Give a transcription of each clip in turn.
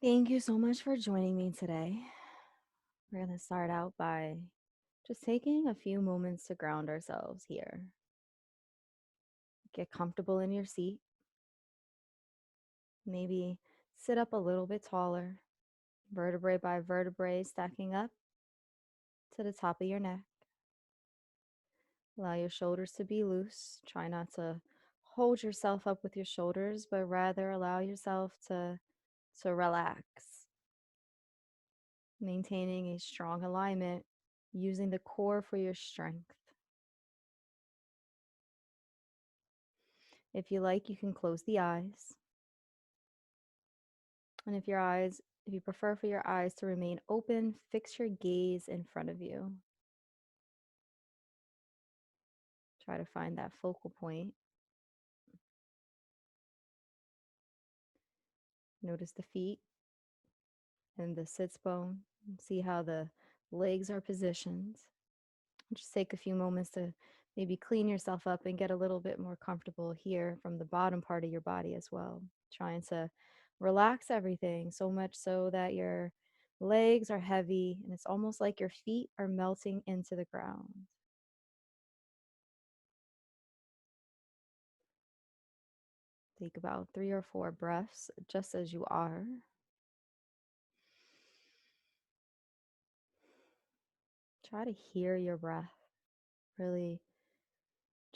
Thank you so much for joining me today. We're going to start out by just taking a few moments to ground ourselves here. Get comfortable in your seat. Maybe sit up a little bit taller, vertebrae by vertebrae, stacking up to the top of your neck. Allow your shoulders to be loose. Try not to hold yourself up with your shoulders, but rather allow yourself to relax, maintaining a strong alignment, using the core for your strength. If you like, you can close the eyes. And if you prefer for your eyes to remain open, fix your gaze in front of you. Try to find that focal point. Notice the feet and the sits bone. See how the legs are positioned. Just take a few moments to maybe clean yourself up and get a little bit more comfortable here from the bottom part of your body as well. Trying to relax everything so much so that your legs are heavy and it's almost like your feet are melting into the ground. Take about 3 or 4 breaths just as you are. Try to hear your breath. Really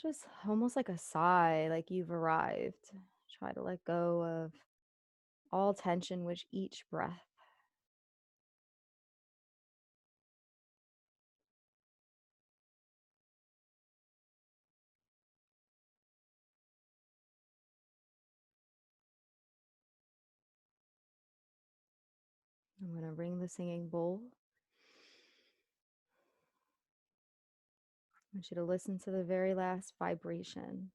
just almost like a sigh, like you've arrived. Try to let go of all tension with each breath. I'm going to ring the singing bowl. I want you to listen to the very last vibration.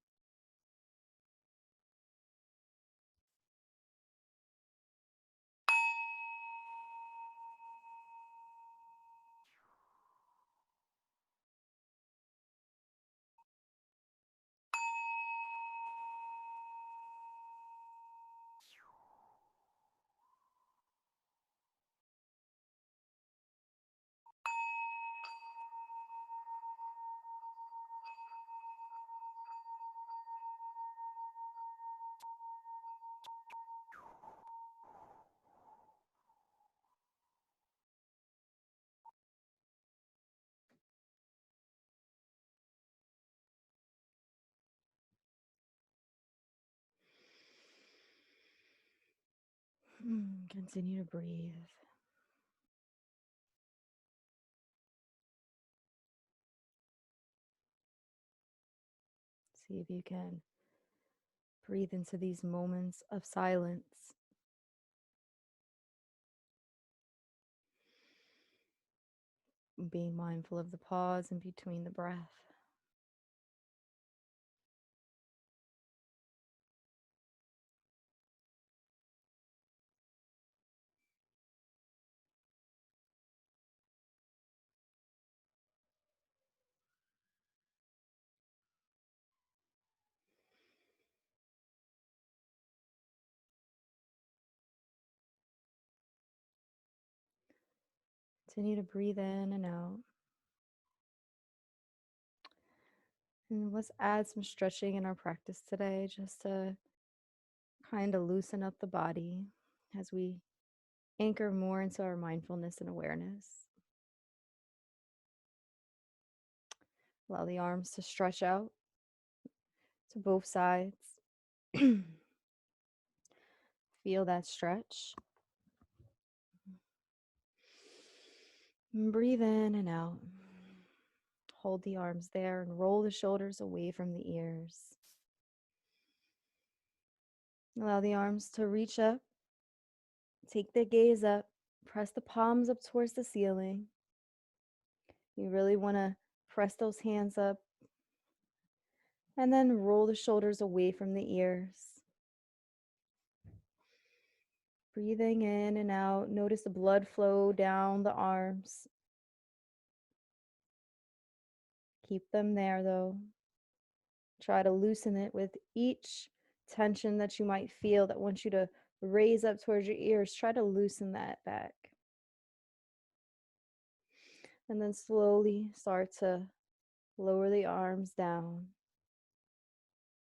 Continue to breathe. See if you can breathe into these moments of silence. Being mindful of the pause in between the breath. Continue to breathe in and out. And let's add some stretching in our practice today just to kind of loosen up the body as we anchor more into our mindfulness and awareness. Allow the arms to stretch out to both sides. Feel that stretch. And breathe in and out. Hold the arms there and roll the shoulders away from the ears. Allow the arms to reach up. Take the gaze up. Press the palms up towards the ceiling. You really want to press those hands up. And then roll the shoulders away from the ears. Breathing in and out. Notice the blood flow down the arms. Keep them there though. Try to loosen it with each tension that you might feel that wants you to raise up towards your ears, try to loosen that back. And then slowly start to lower the arms down,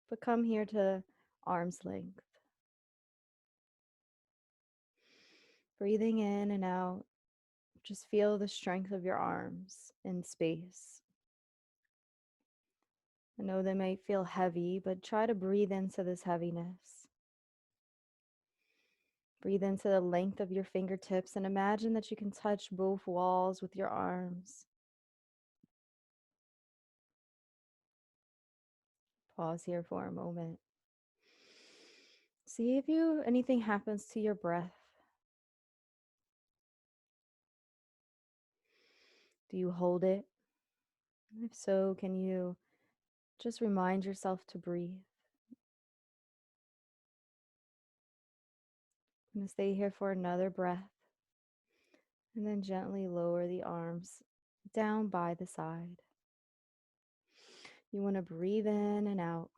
but come here to arm's length. Breathing in and out, just feel the strength of your arms in space. I know they might feel heavy, but try to breathe into this heaviness. Breathe into the length of your fingertips and imagine that you can touch both walls with your arms. Pause here for a moment. See if anything happens to your breath. Do you hold it? If so, can you just remind yourself to breathe? I'm going to stay here for another breath and then gently lower the arms down by the side. You want to breathe in and out.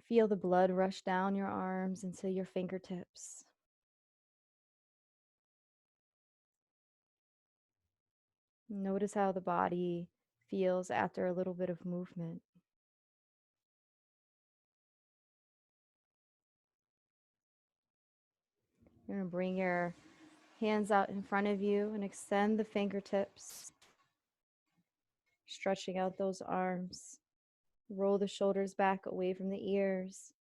Feel the blood rush down your arms into your fingertips. Notice how the body feels after a little bit of movement. You're going to bring your hands out in front of you and extend the fingertips, stretching out those arms. Roll the shoulders back away from the ears.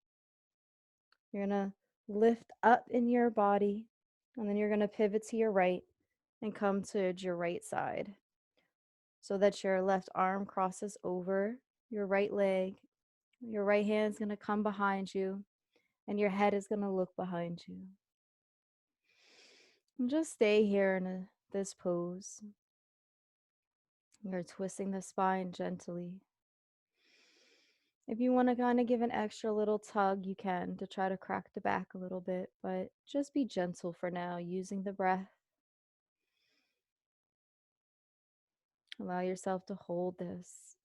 You're going to lift up in your body, and then you're going to pivot to your right and come to your right side so that your left arm crosses over your right leg. Your right hand is going to come behind you, and your head is going to look behind you. And just stay here in this pose. You're twisting the spine gently. If you want to kind of give an extra little tug, you can to try to crack the back a little bit, but just be gentle for now, using the breath. Allow yourself to hold this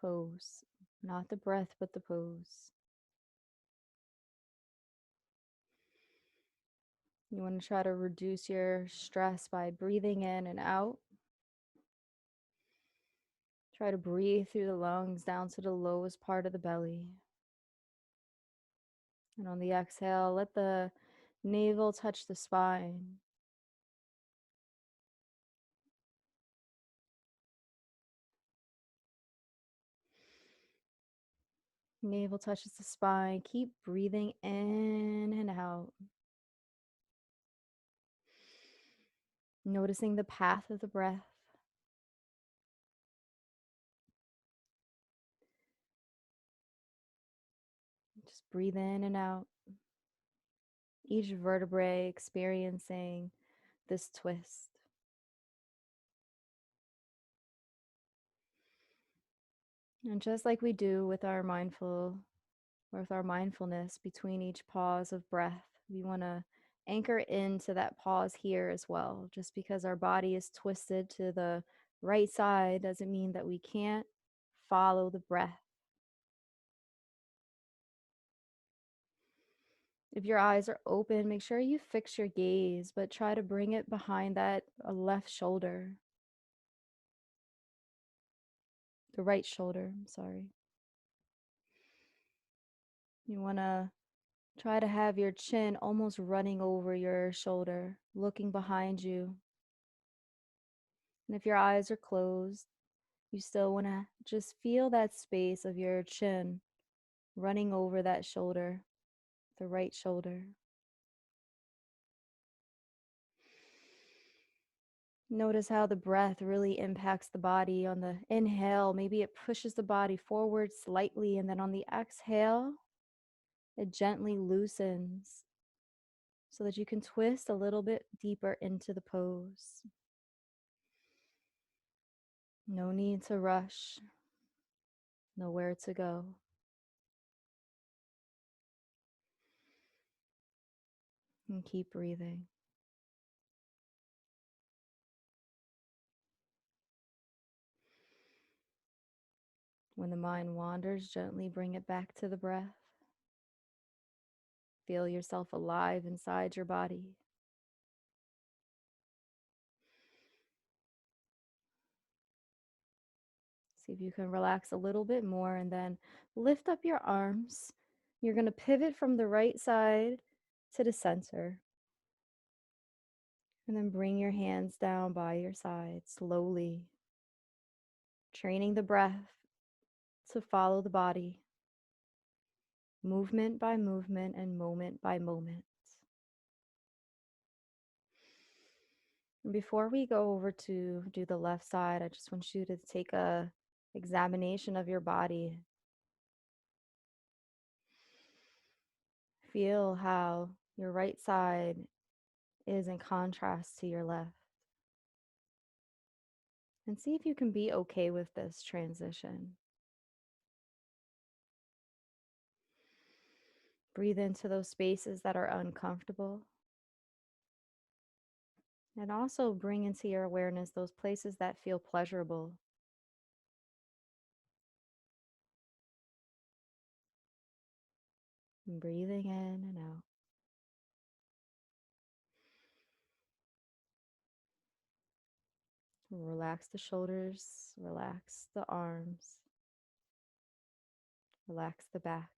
pose, not the breath, but the pose. You want to try to reduce your stress by breathing in and out. Try to breathe through the lungs down to the lowest part of the belly. And on the exhale, let the navel touch the spine. Navel touches the spine. Keep breathing in and out. Noticing the path of the breath. Just breathe in and out. Each vertebrae experiencing this twist. And just like we do with our mindfulness between each pause of breath, we want to anchor into that pause here as well. Just because our body is twisted to the right side doesn't mean that we can't follow the breath. If your eyes are open, make sure you fix your gaze, but try to bring it behind that left shoulder. The right shoulder, I'm sorry. You want to try to have your chin almost running over your shoulder, looking behind you. And if your eyes are closed, you still want to just feel that space of your chin running over that shoulder, the right shoulder. Notice how the breath really impacts the body. On the inhale, maybe it pushes the body forward slightly, and then on the exhale, it gently loosens so that you can twist a little bit deeper into the pose. No need to rush, nowhere to go. And keep breathing. When the mind wanders, gently bring it back to the breath. Feel yourself alive inside your body. See if you can relax a little bit more and then lift up your arms. You're going to pivot from the right side to the center and then bring your hands down by your side slowly, training the breath to follow the body, movement by movement and moment by moment. And before we go over to do the left side, I just want you to take a examination of your body. Feel how your right side is in contrast to your left. And see if you can be okay with this transition. Breathe into those spaces that are uncomfortable. And also bring into your awareness those places that feel pleasurable. And breathing in and out. Relax the shoulders, relax the arms, relax the back.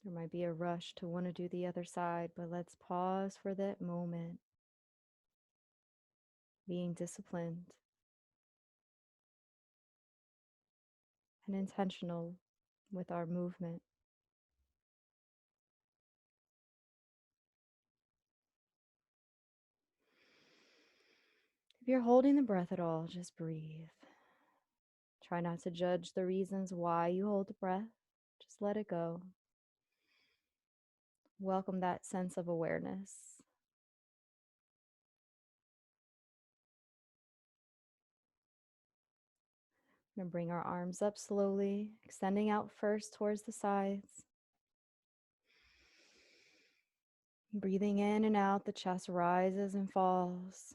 There might be a rush to want to do the other side, but let's pause for that moment, being disciplined and intentional with our movement. If you're holding the breath at all, just breathe. Try not to judge the reasons why you hold the breath. Just let it go. Welcome that sense of awareness. We're going to bring our arms up slowly, extending out first towards the sides. Breathing in and out, the chest rises and falls.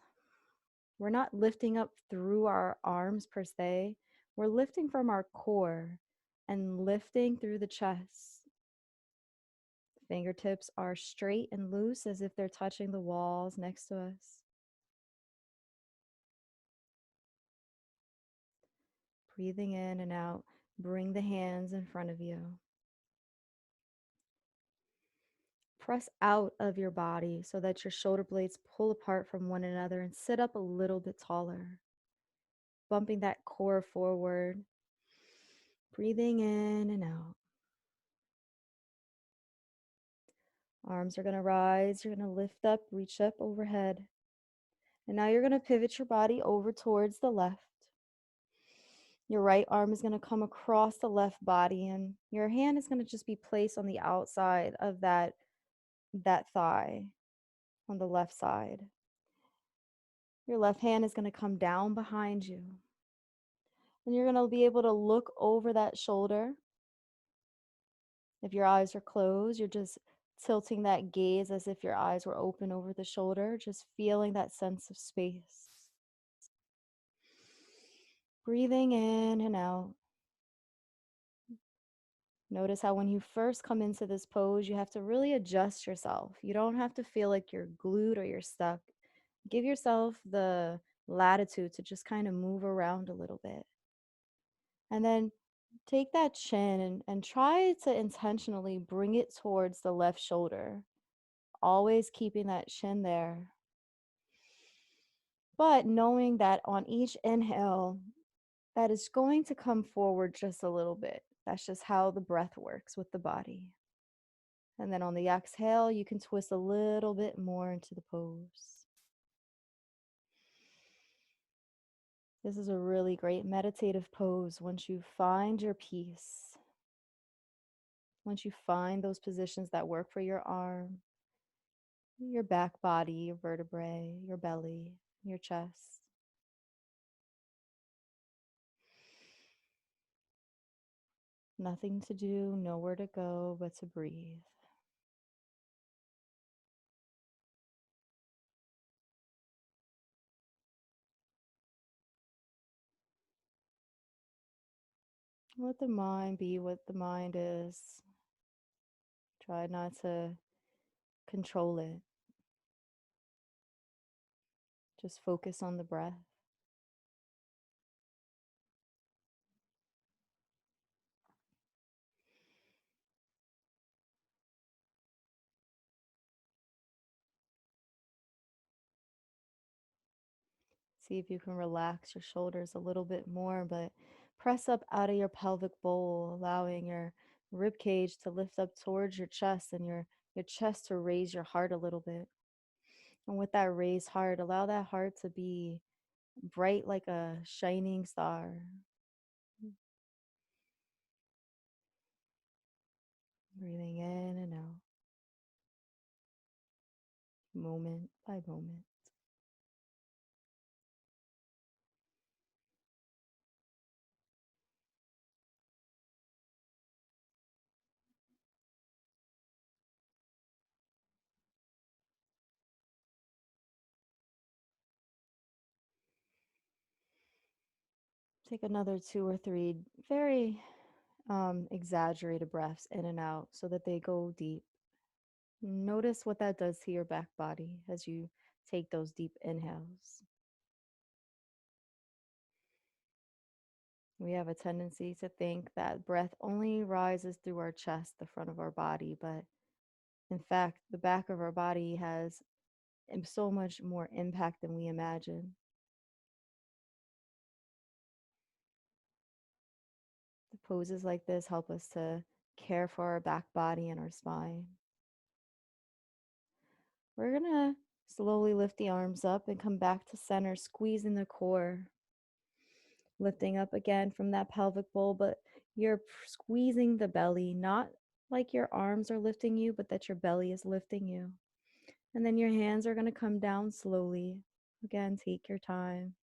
We're not lifting up through our arms per se. We're lifting from our core and lifting through the chest. Fingertips are straight and loose as if they're touching the walls next to us. Breathing in and out, bring the hands in front of you. Press out of your body so that your shoulder blades pull apart from one another and sit up a little bit taller. Bumping that core forward. Breathing in and out. Arms are going to rise. You're going to lift up, reach up overhead. And now you're going to pivot your body over towards the left. Your right arm is going to come across the left body, and your hand is going to just be placed on the outside of that thigh on the left side. Your left hand is going to come down behind you. And you're going to be able to look over that shoulder. If your eyes are closed, you're just tilting that gaze as if your eyes were open over the shoulder, just feeling that sense of space. Breathing in and out. Notice how when you first come into this pose, you have to really adjust yourself. You don't have to feel like you're glued or you're stuck. Give yourself the latitude to just kind of move around a little bit. And then take that chin and try to intentionally bring it towards the left shoulder, always keeping that chin there. But knowing that on each inhale, that is going to come forward just a little bit. That's just how the breath works with the body. And then on the exhale, you can twist a little bit more into the pose. This is a really great meditative pose once you find your peace. Once you find those positions that work for your arm, your back body, your vertebrae, your belly, your chest. Nothing to do, nowhere to go but to breathe. Let the mind be what the mind is. Try not to control it. Just focus on the breath. See if you can relax your shoulders a little bit more, but press up out of your pelvic bowl, allowing your rib cage to lift up towards your chest and your chest to raise your heart a little bit. And with that raised heart, allow that heart to be bright like a shining star. Breathing in and out, moment by moment. Take another two or three very exaggerated breaths in and out so that they go deep. Notice what that does to your back body as you take those deep inhales. We have a tendency to think that breath only rises through our chest, the front of our body, but in fact, the back of our body has so much more impact than we imagine. The poses like this help us to care for our back body and our spine. We're going to slowly lift the arms up and come back to center, squeezing the core, lifting up again from that pelvic bowl, but you're squeezing the belly, not like your arms are lifting you, but that your belly is lifting you. And then your hands are going to come down slowly. Again, take your time.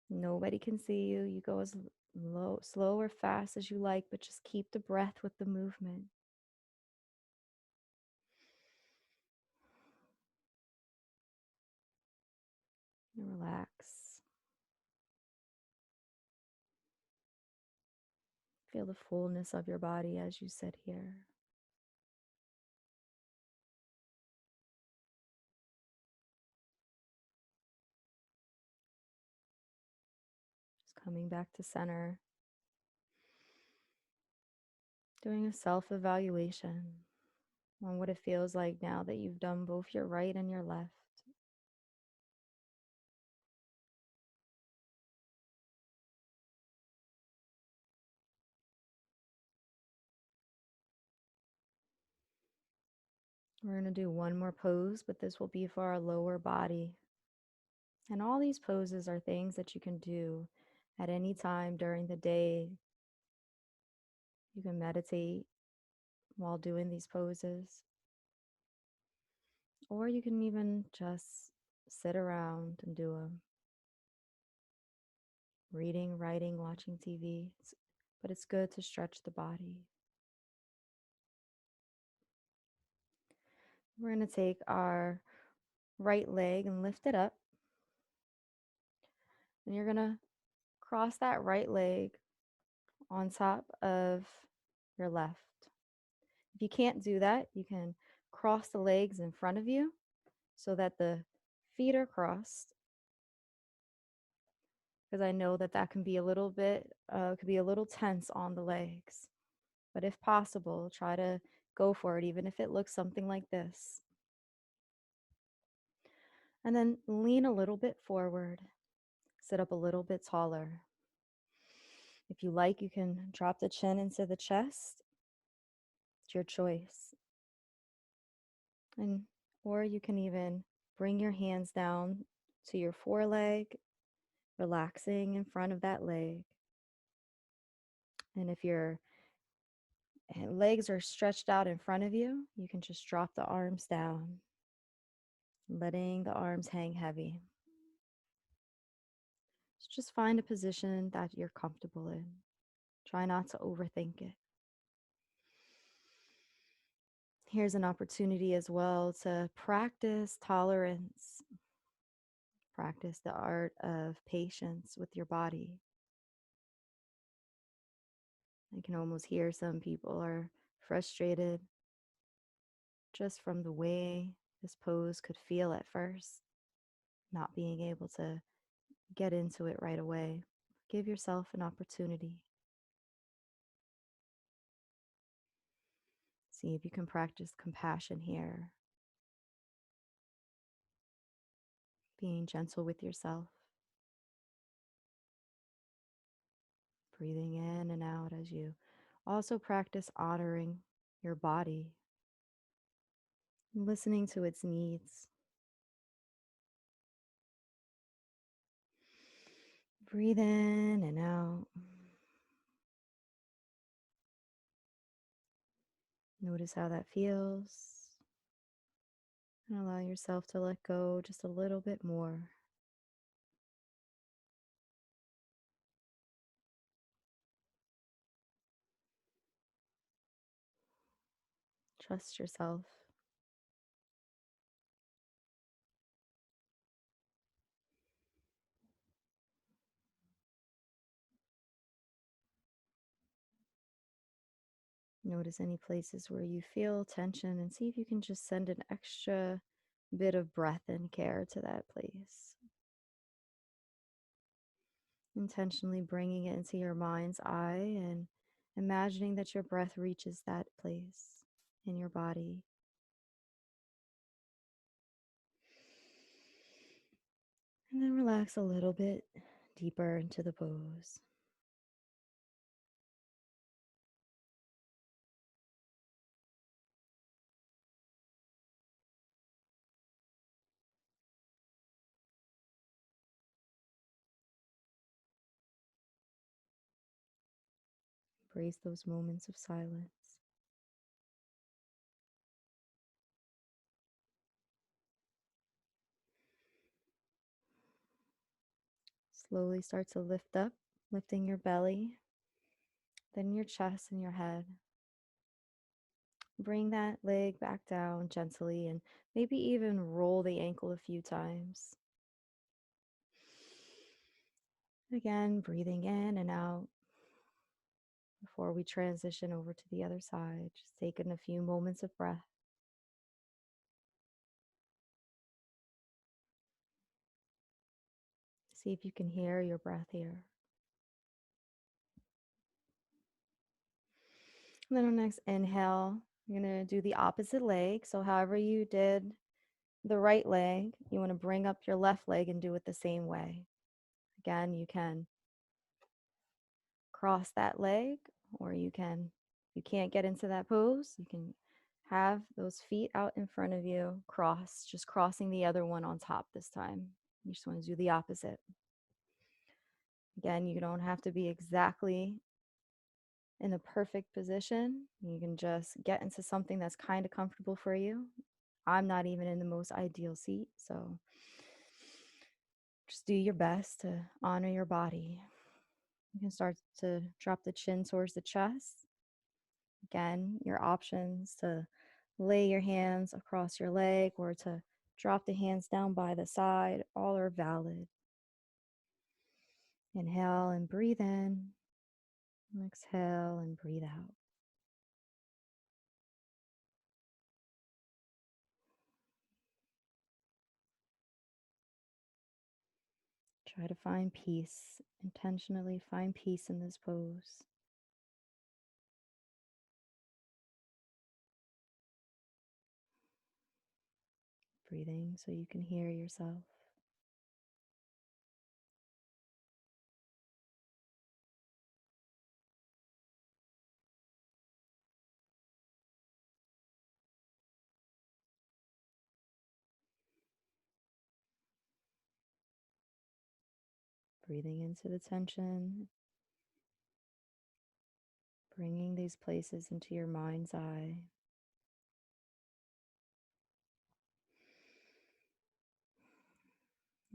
Nobody can see you. You go as low, slow or fast as you like, but just keep the breath with the movement. And relax. Feel the fullness of your body as you sit here. Just coming back to center, doing a self evaluation on what it feels like now that you've done both your right and your left. We're going to do one more pose, but this will be for our lower body. And all these poses are things that you can do at any time during the day. You can meditate while doing these poses, or you can even just sit around and do them. Reading, writing, watching TV. But it's good to stretch the body. We're going to take our right leg and lift it up. And you're going to cross that right leg on top of your left. If you can't do that, you can cross the legs in front of you so that the feet are crossed. Because I know that that can be a little bit, could be a little tense on the legs. But if possible, try to go for it, even if it looks something like this. And then lean a little bit forward, sit up a little bit taller. If you like, you can drop the chin into the chest. It's your choice. And or you can even bring your hands down to your foreleg, relaxing in front of that leg. And if your legs are stretched out in front of you, you can just drop the arms down, letting the arms hang heavy. So just find a position that you're comfortable in. Try not to overthink it. Here's an opportunity as well to practice tolerance, practice the art of patience with your body. I can almost hear some people are frustrated just from the way this pose could feel at first, not being able to get into it right away. Give yourself an opportunity. See if you can practice compassion here, being gentle with yourself, breathing in and out as you also practice honoring your body, listening to its needs. Breathe in and out. Notice how that feels and allow yourself to let go just a little bit more. Trust yourself. Notice any places where you feel tension and see if you can just send an extra bit of breath and care to that place. Intentionally bringing it into your mind's eye and imagining that your breath reaches that place in your body. And then relax a little bit deeper into the pose. Embrace those moments of silence. Slowly start to lift up, lifting your belly, then your chest and your head. Bring that leg back down gently and maybe even roll the ankle a few times. Again, breathing in and out before we transition over to the other side. Just taking a few moments of breath. See if you can hear your breath here. And then on next inhale, you're going to do the opposite leg. So, however you did the right leg, you want to bring up your left leg and do it the same way. Again, you can cross that leg, or you can, if you can't get into that pose, you can have those feet out in front of you, just crossing the other one on top this time. You just want to do the opposite. Again, you don't have to be exactly in a perfect position. You can just get into something that's kind of comfortable for you. I'm not even in the most ideal seat, so just do your best to honor your body. You can start to drop the chin towards the chest. Again, your options to lay your hands across your leg or to drop the hands down by the side, all are valid. Inhale and breathe in. Exhale and breathe out. Try to find peace. Intentionally find peace in this pose. Breathing so you can hear yourself. Breathing into the tension, bringing these places into your mind's eye.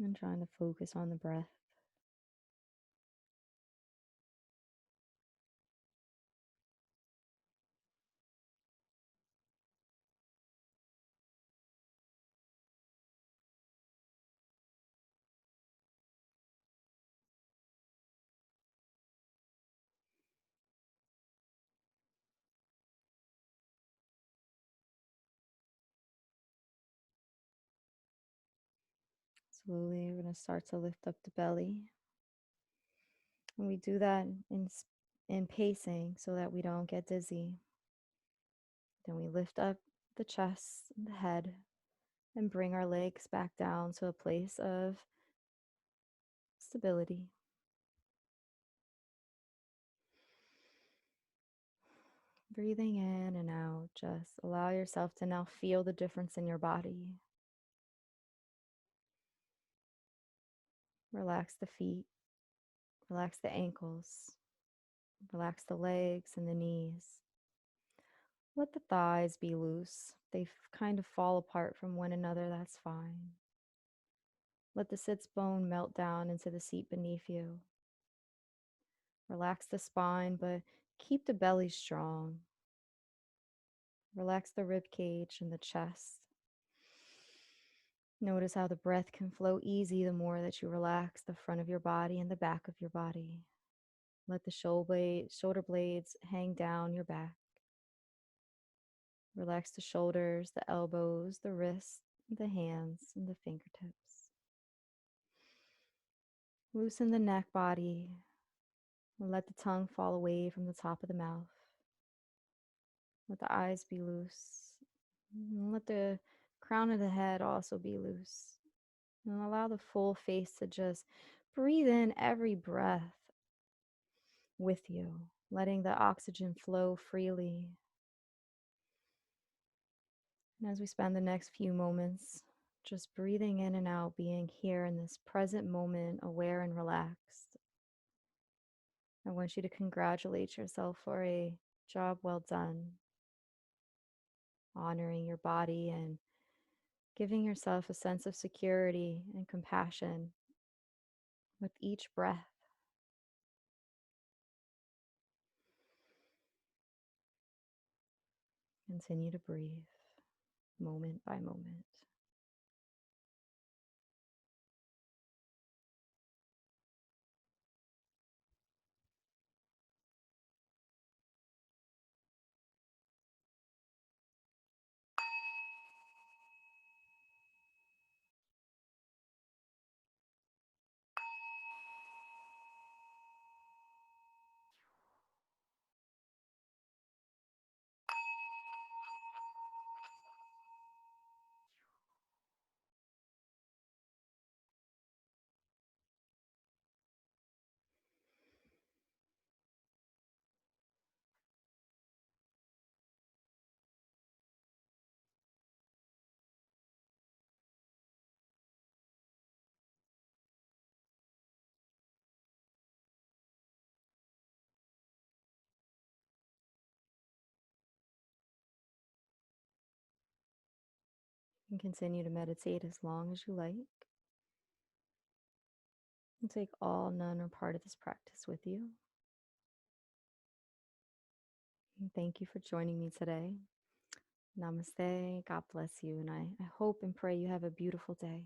And trying to focus on the breath. Slowly, we're going to start to lift up the belly. And we do that in pacing so that we don't get dizzy. Then we lift up the chest and the head and bring our legs back down to a place of stability. Breathing in and out, just allow yourself to now feel the difference in your body. Relax the feet, relax the ankles, relax the legs and the knees. Let the thighs be loose. They kind of fall apart from one another, that's fine. Let the sits bone melt down into the seat beneath you. Relax the spine, but keep the belly strong. Relax the rib cage and the chest. Notice how the breath can flow easy the more that you relax the front of your body and the back of your body. Let the shoulder blades hang down your back. Relax the shoulders, the elbows, the wrists, the hands, and the fingertips. Loosen the neck body and let the tongue fall away from the top of the mouth. Let the eyes be loose. And let the crown of the head also be loose. And allow the full face to just breathe in every breath with you, letting the oxygen flow freely. And as we spend the next few moments just breathing in and out, being here in this present moment, aware and relaxed, I want you to congratulate yourself for a job well done, honoring your body and giving yourself a sense of security and compassion with each breath. Continue to breathe moment by moment. And continue to meditate as long as you like. And take all, none, or part of this practice with you. And thank you for joining me today. Namaste. God bless you. And I hope and pray you have a beautiful day.